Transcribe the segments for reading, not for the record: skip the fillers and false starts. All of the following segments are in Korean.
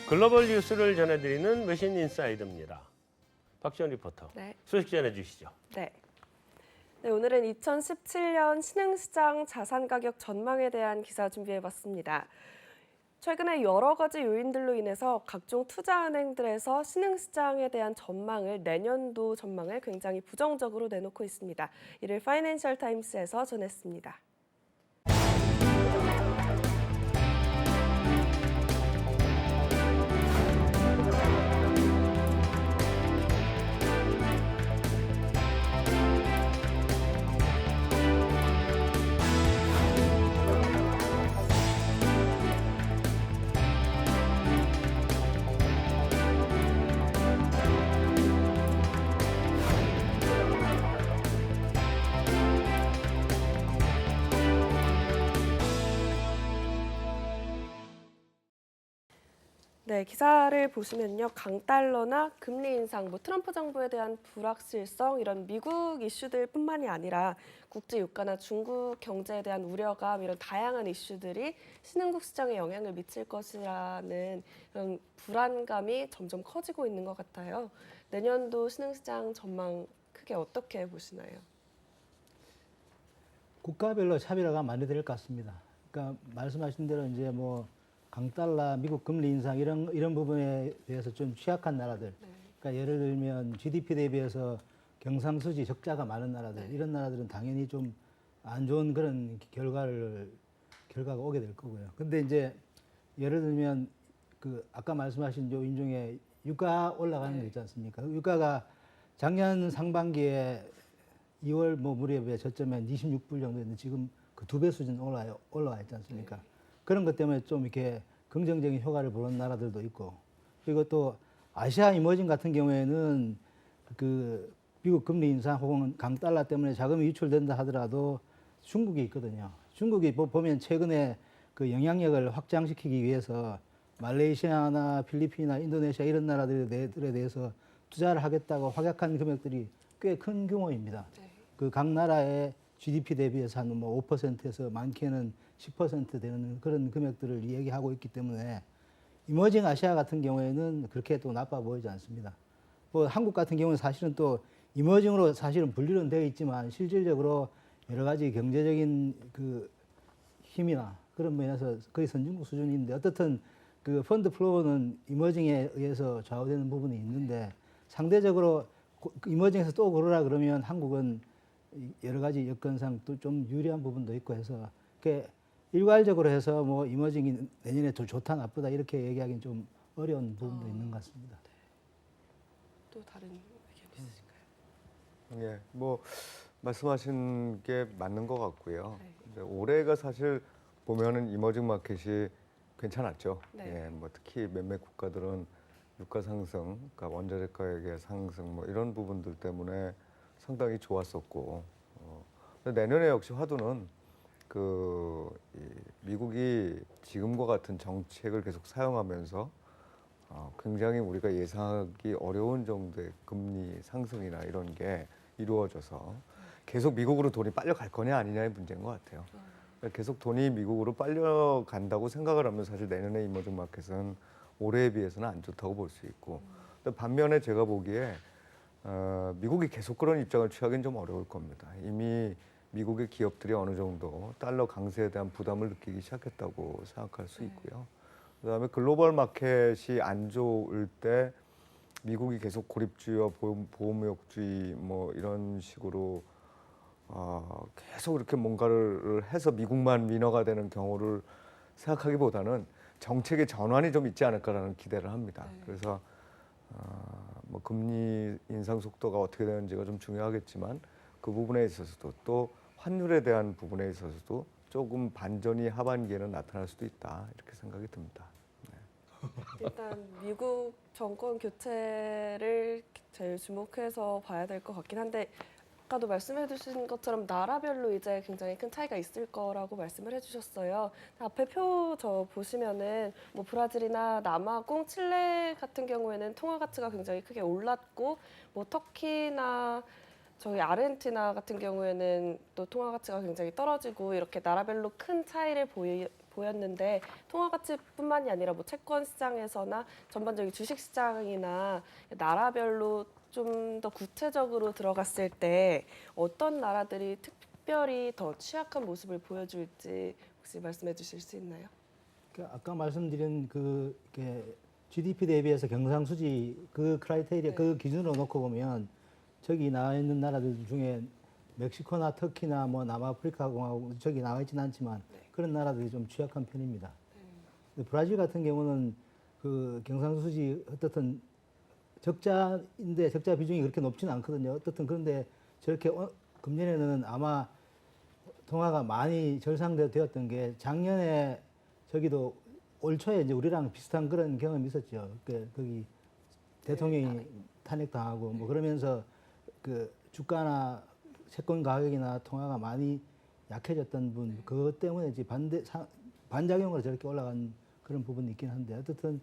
글로벌 뉴스를 전해드리는 외신 인사이드입니다. 박지원 리포터, 네. 소식 전해주시죠. 네. 네, 오늘은 2017년 신흥시장 자산가격 전망에 대한 기사 준비해봤습니다. 최근에 여러 가지 요인들로 인해서 각종 투자은행들에서 신흥시장에 대한 전망을 내년도 전망을 굉장히 부정적으로 내놓고 있습니다. 이를 파이낸셜 타임스에서 전했습니다. 네, 기사를 보시면요. 강달러나 금리 인상, 트럼프 정부에 대한 불확실성 이런 미국 이슈들뿐만이 아니라 국제 유가나 중국 경제에 대한 우려감 이런 다양한 이슈들이 신흥국 시장에 영향을 미칠 것이라는 이런 불안감이 점점 커지고 있는 것 같아요. 내년도 신흥시장 전망 크게 어떻게 보시나요? 국가별로 차별화가 많이 될 것 같습니다. 그러니까 말씀하신 대로 이제 강달러, 미국 금리 인상 이런 부분에 대해서 좀 취약한 나라들. 그러니까 예를 들면 GDP 대비해서 경상수지 적자가 많은 나라들, 이런 나라들은 당연히 좀 안 좋은 그런 결과가 오게 될 거고요. 근데 이제 예를 들면 아까 말씀하신 요인 중에 유가 올라가는 거 있지 않습니까? 유가가 작년 상반기에 2월 무렵에 저점에 한 26불 정도였는데 지금 그 2배 수준 올라와 있지 않습니까? 그런 것 때문에 좀 이렇게 긍정적인 효과를 보는 나라들도 있고, 그리고 또 아시아 이머징 같은 경우에는 미국 금리 인상 혹은 강달러 때문에 자금이 유출된다 하더라도 중국이 있거든요. 중국이 보면 최근에 그 영향력을 확장시키기 위해서 말레이시아나 필리핀이나 인도네시아 이런 나라들에 대해서 투자를 하겠다고 확약한 금액들이 꽤 큰 규모입니다. 그 각 나라의 GDP 대비해서 한 5%에서 많게는 10% 되는 그런 금액들을 이야기하고 있기 때문에 이머징 아시아 같은 경우에는 그렇게 또 나빠 보이지 않습니다. 한국 같은 경우는 사실은 또 이머징으로 사실은 분류는 되어 있지만 실질적으로 여러 가지 경제적인 힘이나 그런 면에서 거의 선진국 수준인데 어떻든 그 펀드 플로우는 이머징에 의해서 좌우되는 부분이 있는데 상대적으로 이머징에서 또 고르라 그러면 한국은 여러 가지 여건상 또 좀 유리한 부분도 있고 해서 일괄적으로 해서 이머징이 내년에 더 좋다 나쁘다 이렇게 얘기하기는 좀 어려운 부분도 있는 것 같습니다. 네. 또 다른 의견 있으실까요? 예, 말씀하신 게 맞는 것 같고요. 네. 근데 올해가 사실 보면은 이머징 마켓이 괜찮았죠. 네. 예, 특히 몇몇 국가들은 유가 상승, 그러니까 원자재 가격의 상승 이런 부분들 때문에 상당히 좋았었고, 근데 내년에 역시 화두는 미국이 지금과 같은 정책을 계속 사용하면서 굉장히 우리가 예상하기 어려운 정도의 금리 상승이나 이런 게 이루어져서 계속 미국으로 돈이 빨려 갈 거냐 아니냐의 문제인 것 같아요. 계속 돈이 미국으로 빨려 간다고 생각을 하면 사실 내년에 이머징 마켓은 올해에 비해서는 안 좋다고 볼 수 있고, 근데 반면에 제가 보기에 미국이 계속 그런 입장을 취하기는 좀 어려울 겁니다. 이미 미국의 기업들이 어느 정도 달러 강세에 대한 부담을 느끼기 시작했다고 생각할 수 있고요. 그다음에 글로벌 마켓이 안 좋을 때 미국이 계속 고립주의와 보호무역주의 이런 식으로 계속 이렇게 뭔가를 해서 미국만 위너가 되는 경우를 생각하기보다는 정책의 전환이 좀 있지 않을까라는 기대를 합니다. 그래서 금리 인상 속도가 어떻게 되는지가 좀 중요하겠지만 그 부분에 있어서도 또 환율에 대한 부분에 있어서도 조금 반전이 하반기에는 나타날 수도 있다 이렇게 생각이 듭니다. 네. 일단 미국 정권 교체를 제일 주목해서 봐야 될 것 같긴 한데 아까도 말씀해 주신 것처럼 나라별로 이제 굉장히 큰 차이가 있을 거라고 말씀을 해주셨어요. 앞에 표 보시면은 브라질이나 남아공, 칠레 같은 경우에는 통화 가치가 굉장히 크게 올랐고 터키나 저희 아르헨티나 같은 경우에는 또 통화 가치가 굉장히 떨어지고 이렇게 나라별로 큰 차이를 보였는데 통화 가치뿐만이 아니라 뭐 채권 시장에서나 전반적인 주식 시장이나 나라별로 좀 더 구체적으로 들어갔을 때 어떤 나라들이 특별히 더 취약한 모습을 보여줄지 혹시 말씀해 주실 수 있나요? 아까 말씀드린 이렇게 GDP 대비해서 경상수지 그 크라이테리아 그 기준으로 놓고 보면 저기 나와 있는 나라들 중에 멕시코나 터키나 뭐 남아프리카 공화국 저기 나와 있지는 않지만 그런 나라들이 좀 취약한 편입니다. 근데 브라질 같은 경우는 그 경상수지 어떻든 적자인데 적자 비중이 그렇게 높지는 않거든요. 어떻든 그런데 저렇게 금년에는 아마 통화가 많이 절상되었던 게 작년에 저기도 올 초에 이제 우리랑 비슷한 그런 경험이 있었죠. 거기 대통령이 탄핵당하고 뭐 그러면서 그 주가나 채권 가격이나 통화가 많이 약해졌던 분 그것 때문에 이제 반작용으로 저렇게 올라간 그런 부분이 있긴 한데 어쨌든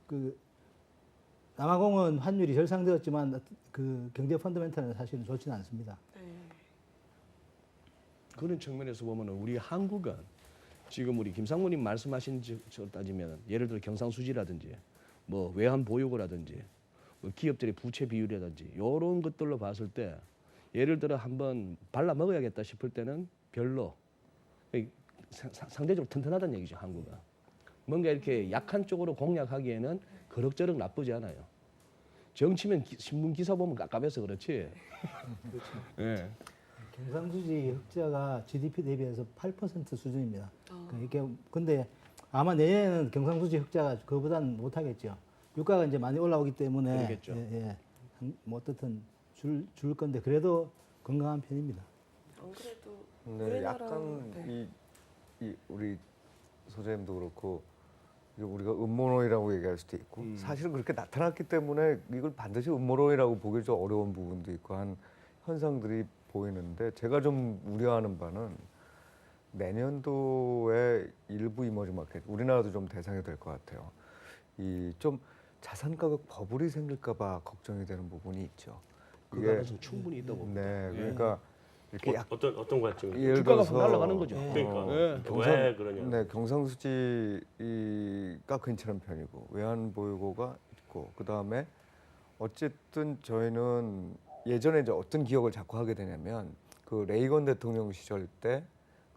그 남아공은 환율이 절상되었지만 그 경제 펀더멘탈은 사실은 좋지는 않습니다. 그런 측면에서 보면 우리 한국은 지금 우리 김상무님 말씀하신 저 따지면 예를 들어 경상수지라든지 뭐 외환 보유고라든지 뭐 기업들의 부채 비율이라든지 이런 것들로 봤을 때 예를 들어 한번 발라 먹어야겠다 싶을 때는 별로 상대적으로 튼튼하다는 얘기죠. 한국은 뭔가 이렇게 약한 쪽으로 공략하기에는 그럭저럭 나쁘지 않아요. 정치면 신문 기사 보면 깝깝해서 그렇지. 예. 경상수지 흑자가 GDP 대비해서 8% 수준입니다. 이게 근데 아마 내년에는 경상수지 흑자가 그보다는 못하겠죠. 유가가 이제 많이 올라오기 때문에 그러겠죠. 뭐 어떻든 줄 건데 그래도 건강한 편입니다. 안 그래도 네, 우리나라- 약간 네. 이 우리 소장님도 그렇고 이게 우리가 음모론이라고 얘기할 수도 있고 사실은 그렇게 나타났기 때문에 이걸 반드시 음모론이라고 보기 좀 어려운 부분도 있고 한 현상들이 보이는데 제가 좀 우려하는 바는 내년도에 일부 이머징 마켓 우리나라도 좀 대상이 될 것 같아요. 이 좀 자산 가격 버블이 생길까 봐 걱정이 되는 부분이 있죠. 그 가능성 충분히 있다고 봅니다. 네, 그러니까 이렇게 약 어떤 관점이? 예를 주가가 확 들어서 날아가는 거죠. 그러니까 예. 왜 그러냐? 네, 경상수지가 괜찮은 편이고 외환 보유고가 있고 그 다음에 어쨌든 저희는 예전에 이제 어떤 기억을 자꾸 하게 되냐면 그 레이건 대통령 시절 때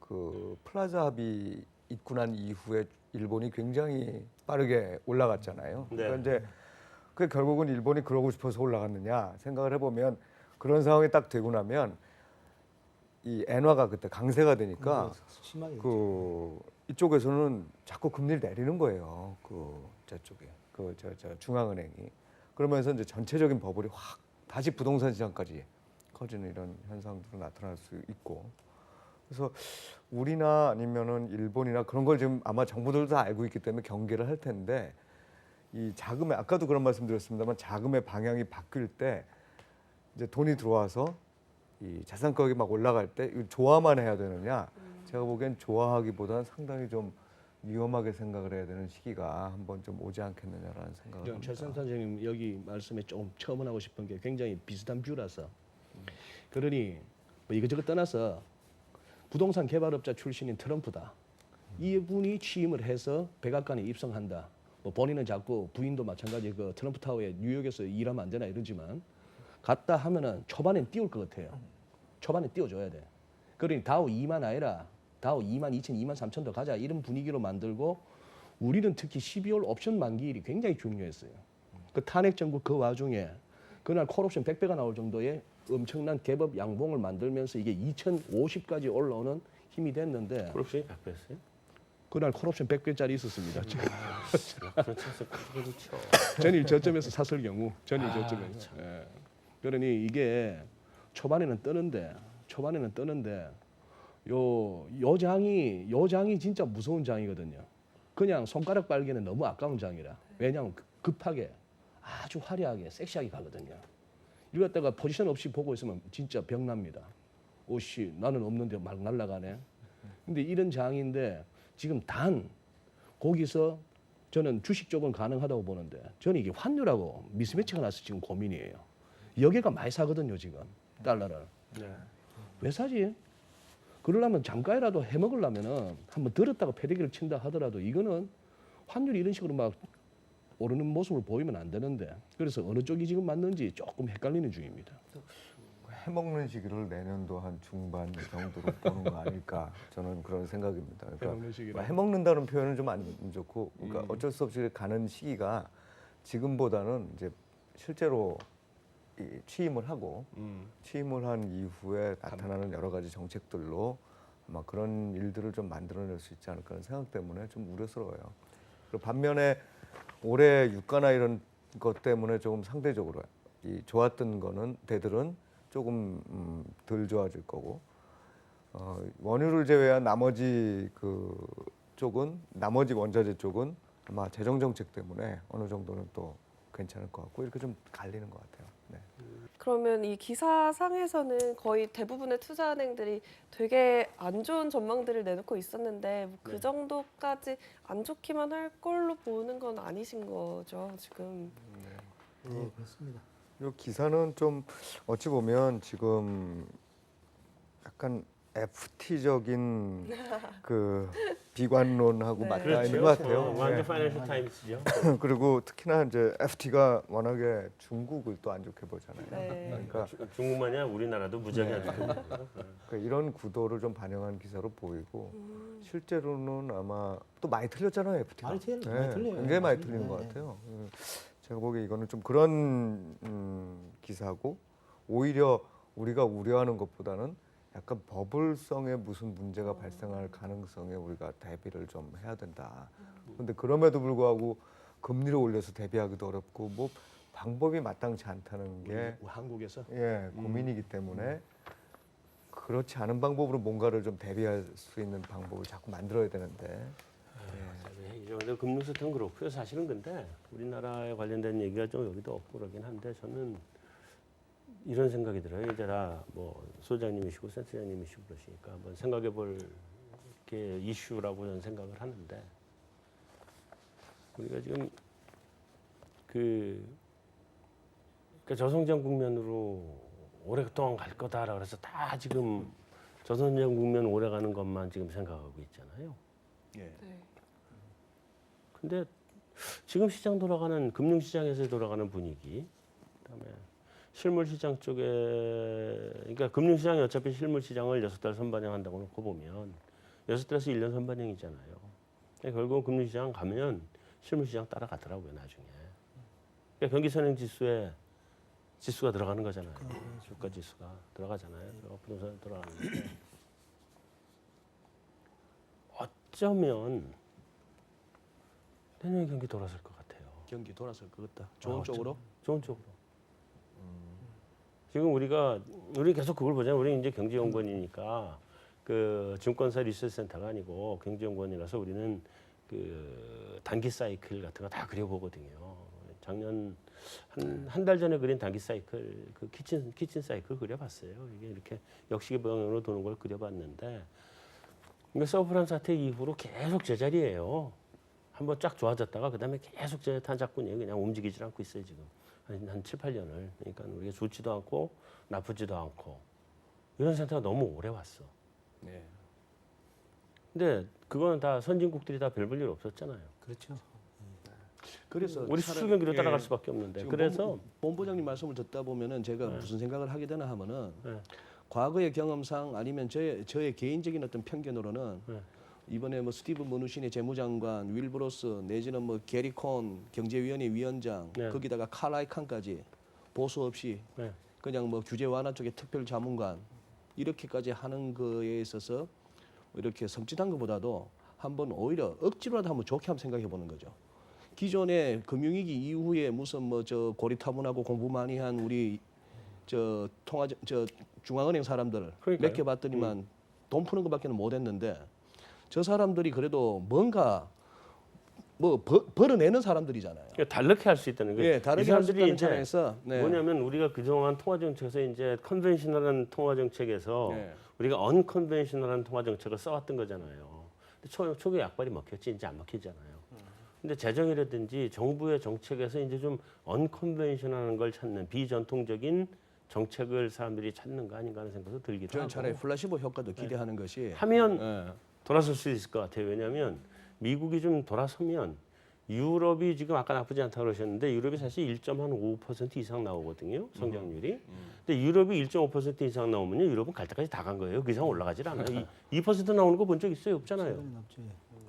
그 플라자 합의 있고 난 이후에 일본이 굉장히 빠르게 올라갔잖아요. 네. 그러니까 이제 그 결국은 일본이 그러고 싶어서 올라갔느냐 생각을 해보면 그런 상황이 딱 되고 나면 이 엔화가 그때 강세가 되니까 심하게 그 이쪽에서는 자꾸 금리를 내리는 거예요. 그 저쪽에 저 중앙은행이 그러면서 이제 전체적인 버블이 확 다시 부동산 시장까지 커지는 이런 현상들이 나타날 수 있고 그래서 우리나 아니면은 일본이나 그런 걸 지금 아마 정부들도 다 알고 있기 때문에 경계를 할 텐데 이 자금의 아까도 그런 말씀드렸습니다만 자금의 방향이 바뀔 때 이제 돈이 들어와서 이 자산 가격이 막 올라갈 때 이거 좋아만 해야 되느냐? 제가 보기엔 좋아하기보다는 상당히 좀 위험하게 생각을 해야 되는 시기가 한번 좀 오지 않겠느냐라는 생각을 합니다. 최선 선생님 여기 말씀에 좀 첨언하고 싶은 게 굉장히 비슷한 뷰라서 그러니 뭐 이것저것 떠나서 부동산 개발업자 출신인 트럼프다. 이분이 취임을 해서 백악관에 입성한다. 뭐 본인은 자꾸 부인도 마찬가지 그 트럼프 타워에 뉴욕에서 일하면 안 되나 이러지만 갔다 하면은 초반엔 띄울 것 같아요. 초반에 띄워줘야 돼. 그러니 다우 2만 아니라 다우 2만 2천, 2만 3천 더 가자 이런 분위기로 만들고 우리는 특히 12월 옵션 만기일이 굉장히 중요했어요. 그 탄핵 정부 그 와중에 그날 콜옵션 100배가 나올 정도의 엄청난 갭업 양봉을 만들면서 이게 2050까지 올라오는 힘이 됐는데 콜옵션이 100배였어요? 그날 콜옵션 100배짜리 있었습니다. 그런 차서 그렇죠. 전일 저점에서 샀을 경우 전일 저점에서. 예. 그러니 이게 초반에는 뜨는데 요 장이 진짜 무서운 장이거든요. 그냥 손가락 빨기는 너무 아까운 장이라. 왜냐하면 급하게 아주 화려하게 섹시하게 가거든요. 이거 갖다가 포지션 없이 보고 있으면 진짜 병납니다. 오씨 나는 없는데 막 날아가네. 근데 이런 장인데 지금 단 거기서 저는 주식 쪽은 가능하다고 보는데 저는 이게 환율하고 미스매치가 나서 지금 고민이에요. 여기가 많이 사거든요 지금 달러를. 네. 왜 사지? 그러려면 잠깐이라도 해먹으려면은 한번 들었다가 패대기를 친다 하더라도 이거는 환율이 이런 식으로 막 오르는 모습을 보이면 안 되는데 그래서 어느 쪽이 지금 맞는지 조금 헷갈리는 중입니다. 해먹는 시기를 내년도 한 중반 정도로 보는 거 아닐까 저는 그런 생각입니다. 그러니까 해먹는 시기를. 해먹는다는 표현은 좀 안 좋고 그러니까 어쩔 수 없이 가는 시기가 지금보다는 이제 실제로 이 취임을 하고 취임을 한 이후에 나타나는 여러 가지 정책들로 아마 그런 일들을 좀 만들어낼 수 있지 않을까 하는 생각 때문에 좀 우려스러워요. 그리고 반면에 올해 유가나 이런 것 때문에 조금 상대적으로 이 좋았던 거는 대들은 조금 덜 좋아질 거고 원유를 제외한 나머지 그 쪽은 나머지 원자재 쪽은 아마 재정 정책 때문에 어느 정도는 또 괜찮을 것 같고 이렇게 좀 갈리는 것 같아요. 네. 그러면 이 기사상에서는 거의 대부분의 투자은행들이 되게 안 좋은 전망들을 내놓고 있었는데 뭐그 네. 정도까지 안 좋기만 할 걸로 보는 건 아니신 거죠, 지금. 네, 그렇습니다. 이 기사는 좀 어찌 보면 지금 약간 FT적인 그 비관론하고 네. 맞닿아 그렇죠. 있는 것 같아요. 완전 네. 파이낸셜 타임스죠. 그리고 특히나 이제 FT가 워낙에 중국을 또 안 좋게 보잖아요. 네. 그러니까 중국만이 아니라 우리나라도 무지하게 안 좋거든요. 그러니까 이런 구도를 좀 반영한 기사로 보이고 실제로는 아마 또 많이 틀렸잖아요, FT가. 많이 틀려요. 굉장히 많이 맞습니다. 틀리는 것 네. 같아요. 제가 보기에 이거는 좀 그런 기사고 오히려 우리가 우려하는 것보다는 약간 버블성의 무슨 문제가 발생할 가능성에 우리가 대비를 좀 해야 된다. 그런데 그럼에도 불구하고 금리를 올려서 대비하기도 어렵고 뭐 방법이 마땅치 않다는 게 우리 한국에서 고민이기 때문에 그렇지 않은 방법으로 뭔가를 좀 대비할 수 있는 방법을 자꾸 만들어야 되는데 이제 금융세트는 그렇고요. 사실은 근데 우리나라에 관련된 얘기가 좀 여기도 없고 그러긴 한데 저는 이런 생각이 들어요. 이제 다 뭐 소장님이시고 센터장님이시고 그러시니까 한번 생각해볼 게 이슈라고 저는 생각을 하는데 우리가 지금 그러니까 저성장 국면으로 오랫동안 갈 거다라 그래서 다 지금 저성장 국면 오래 가는 것만 지금 생각하고 있잖아요. 예. 네. 근데 지금 시장 돌아가는 금융 시장에서 돌아가는 분위기, 그다음에 실물 시장 쪽에 그러니까 금융 시장이 어차피 실물 시장을 6달 선반영한다고 놓고 보면 6달에서 1년 선반영이잖아요. 결국 금융 시장 가면 실물 시장 따라가더라고요 나중에. 그러니까 경기 선행 지수에 지수가 들어가는 거잖아요. 주가 지수가 들어가잖아요. 부동산 들어가는데 어쩌면 내년 경기 돌아설 것 같아요. 경기 돌아설 것 같다. 좋은 쪽으로. 좋은 쪽으로. 지금 우리 계속 그걸 보잖아요. 우리 이제 경제연구원이니까 그 증권사 리서치 센터가 아니고 경제연구원이라서 우리는 그 단기 사이클 같은 거 다 그려보거든요. 작년 한 달 전에 그린 단기 사이클 그 키친 사이클 그려봤어요. 이게 이렇게 역시계 방향으로 도는 걸 그려봤는데 이게 서브프라임 사태 이후로 계속 제자리예요. 한번 쫙 좋아졌다가 그다음에 계속 제 탄자꾼이에요. 그냥 움직이질 않고 있어요 지금 한 7, 8년을. 그러니까 우리가 좋지도 않고 나쁘지도 않고 이런 상태가 너무 오래 왔어. 네. 근데 그거는 다 선진국들이 다 별 볼 일 없었잖아요. 그렇죠. 그래서 우리 수출 경기로 따라갈 수밖에 없는데 지금 그래서 본부장님 말씀을 듣다 보면은 제가 무슨 생각을 하게 되나 하면은 네. 과거의 경험상 아니면 저의 개인적인 어떤 편견으로는 네. 이번에 뭐 스티브 머누신의 재무장관, 윌브로스 내지는 뭐 게리 콘 경제위원회 위원장 네. 거기다가 칼 아이칸까지 보수 없이 네. 그냥 뭐 규제 완화 쪽에 특별 자문관 이렇게까지 하는 거에 있어서 이렇게 섬찟한 것보다도 한번 오히려 억지로라도 한번 좋게 한번 생각해 보는 거죠. 기존의 금융위기 이후에 무슨 뭐 저 고리타분하고 공부 많이 한 우리 저 중앙은행 사람들 그러니까요. 몇 개 봤더니만 돈 푸는 것밖에는 못했는데 저 사람들이 그래도 뭔가 뭐 벌어내는 사람들이잖아요. 그러니까 다르게 할 수 있다는 거예요. 예, 다르게 할 수 있다는 차원에서 네. 뭐냐면 우리가 그동안 통화 정책에서 이제 컨벤셔널한 통화 정책에서 네. 우리가 언컨벤셔널한 통화 정책을 써왔던 거잖아요. 근데 초기에 약발이 먹혔지 이제 안 먹히잖아요. 근데 재정이라든지 정부의 정책에서 이제 좀 언컨벤셔널한 걸 찾는 비전통적인 정책을 사람들이 찾는 거 아닌가 하는 생각도 들기도 저는 하고 차라리 플라시보 효과도 기대하는 것이 하면 예. 돌아설 수 있을 것 같아요. 왜냐하면 미국이 좀 돌아서면 유럽이 지금 아까 나쁘지 않다고 그러셨는데 유럽이 사실 1.5% 이상 나오거든요. 성장률이. 근데 유럽이 1.5% 이상 나오면요. 유럽은 갈 때까지 다 간 거예요. 그 이상 올라가질 않아요. 2% 나오는 거 본 적 있어요? 없잖아요. 최근에 없죠.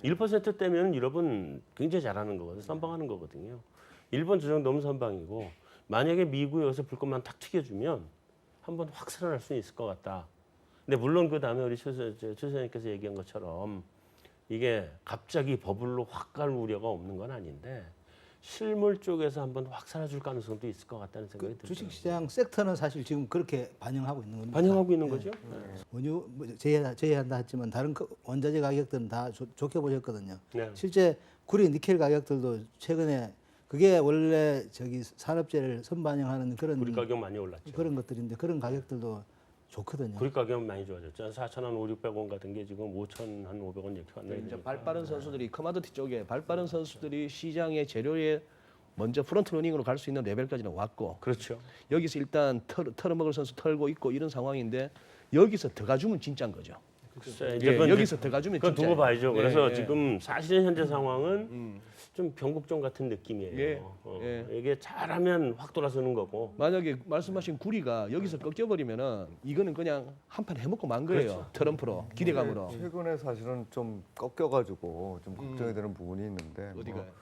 1%대면 유럽은 굉장히 잘하는 거거든요. 선방하는 거거든요. 일본 저 정도면 선방이고 만약에 미국이 여기서 불꽃만 탁 튀겨주면 한번 확 살아날 수 있을 것 같다. 근데 물론 그 다음에 우리 최 선생님께서 얘기한 것처럼 이게 갑자기 버블로 확 갈 우려가 없는 건 아닌데 실물 쪽에서 한번 확 살아줄 가능성도 있을 것 같다는 생각이 들어요. 주식시장 섹터는 사실 지금 그렇게 반영하고 있는 겁니다. 반영하고 있는 거죠. 원유 뭐 제외한다 했지만 다른 원자재 가격들은 다 좋게 보셨거든요. 네. 실제 구리 니켈 가격들도 최근에 그게 원래 저기 산업재를 선반영하는 우리 가격 많이 올랐죠. 그런 것들인데 그런 가격들도 좋거든요. 구리 가격은 많이 좋아졌죠. 4,000원, 5,600원 같은 게 지금 5,500원 이렇게 왔네요. 이제 발빠른 선수들이 커마디티 쪽에 발빠른 선수들이 시장의 재료에 먼저 프론트러닝으로 갈 수 있는 레벨까지는 왔고 그렇죠. 여기서 일단 털어먹을 선수 털고 있고 이런 상황인데 여기서 더 가주면 진짜인 거죠. 글쎄, 예, 그건 여기서 더 가주면 그건 진짜. 두고 봐야죠. 그래서 예. 지금 사실은 현재 상황은 좀 변곡점 같은 느낌이에요. 예. 예. 이게 잘하면 확 돌아서는 거고. 만약에 말씀하신 구리가 여기서 꺾여버리면은 이거는 그냥 한 판 해먹고 만 거예요. 그렇죠. 트럼프로 기대감으로. 최근에 사실은 좀 꺾여가지고 좀 걱정이 되는 부분이 있는데 어디가요? 뭐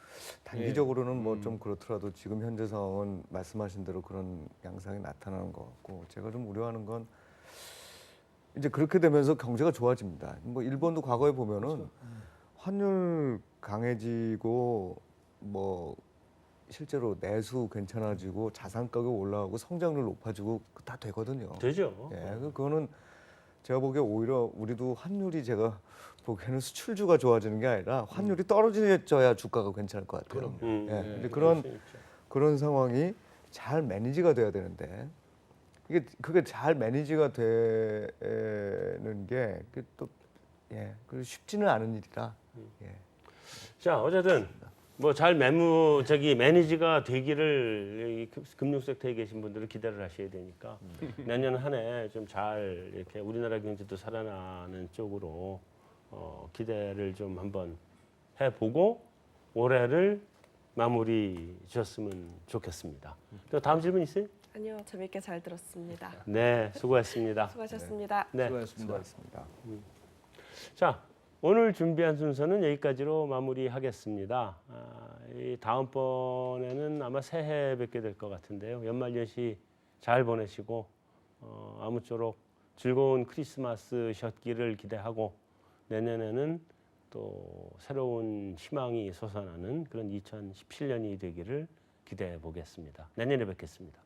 단기적으로는 뭐 좀 그렇더라도 지금 현재 상황은 말씀하신 대로 그런 양상이 나타나는 것 같고 제가 좀 우려하는 건 이제 그렇게 되면서 경제가 좋아집니다. 뭐 일본도 과거에 보면은 환율 강해지고 뭐 실제로 내수 괜찮아지고 자산 가격 올라가고 성장률 높아지고 다 되거든요. 되죠. 예, 그거는 제가 보기에 오히려 우리도 환율이 제가 보기에는 수출주가 좋아지는 게 아니라 환율이 떨어져야 주가가 괜찮을 것 같아요. 예, 근데 그런 상황이 잘 매니지가 돼야 되는데 그게 잘 매니지가 되는 게 또 그 쉽지는 않은 일이라. 예. 자, 어쨌든 뭐 잘 매니지가 되기를 이 금융 섹터에 계신 분들은 기대를 하셔야 되니까 내년 한 해 좀 잘 이렇게 우리나라 경제도 살아나는 쪽으로 기대를 좀 한번 해보고 올해를 마무리 지었으면 좋겠습니다. 또 다음 질문 있어요? 아니요, 재밌게 잘 들었습니다. 네, 수고하셨습니다. 수고하셨습니다. 네. 수고하셨습니다. 자, 오늘 준비한 순서는 여기까지로 마무리하겠습니다. 이 다음번에는 아마 새해 뵙게 될 것 같은데요. 연말연시 잘 보내시고 아무쪼록 즐거운 크리스마스셨기를 기대하고 내년에는 또 새로운 희망이 솟아나는 그런 2017년이 되기를 기대해 보겠습니다. 내년에 뵙겠습니다.